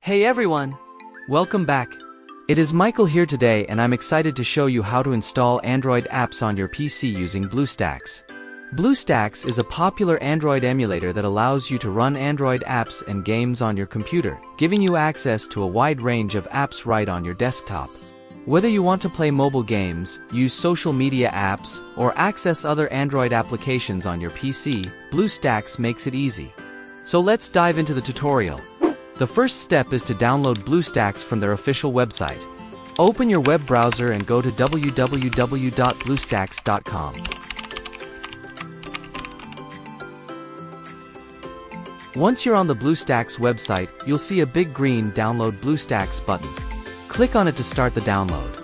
Hey everyone! Welcome back. It is Michael here today and I'm excited to show you how to install Android apps on your PC using BlueStacks. BlueStacks is a popular Android emulator that allows you to run Android apps and games on your computer, giving you access to a wide range of apps right on your desktop. Whether you want to play mobile games, use social media apps, or access other Android applications on your PC, BlueStacks makes it easy. So let's dive into the tutorial. The first step is to download BlueStacks from their official website. Open your web browser and go to www.bluestacks.com. Once you're on the BlueStacks website, you'll see a big green Download BlueStacks button. Click on it to start the download.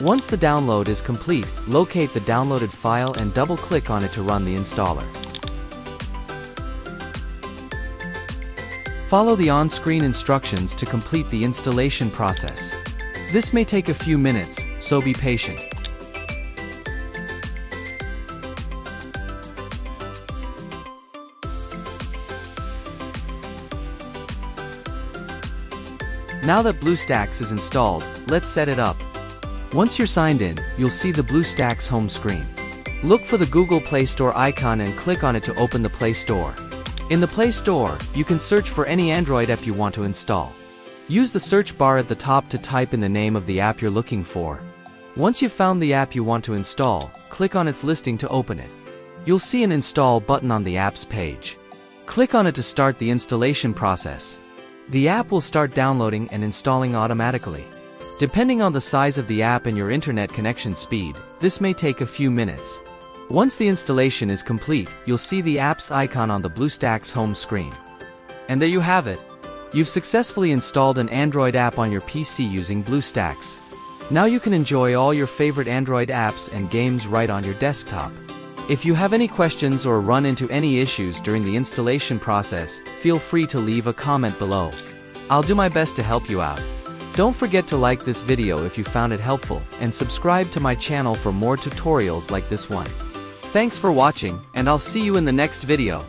Once the download is complete, locate the downloaded file and double-click on it to run the installer. Follow the on-screen instructions to complete the installation process. This may take a few minutes, so be patient. Now that BlueStacks is installed, let's set it up. Once you're signed in, you'll see the BlueStacks home screen. Look for the Google Play Store icon and click on it to open the Play Store. In the Play Store, you can search for any Android app you want to install. Use the search bar at the top to type in the name of the app you're looking for. Once you've found the app you want to install, click on its listing to open it. You'll see an Install button on the app's page. Click on it to start the installation process. The app will start downloading and installing automatically. Depending on the size of the app and your internet connection speed, this may take a few minutes. Once the installation is complete, you'll see the app's icon on the BlueStacks home screen. And there you have it. You've successfully installed an Android app on your PC using BlueStacks. Now you can enjoy all your favorite Android apps and games right on your desktop. If you have any questions or run into any issues during the installation process, feel free to leave a comment below. I'll do my best to help you out. Don't forget to like this video if you found it helpful, and subscribe to my channel for more tutorials like this one. Thanks for watching, and I'll see you in the next video.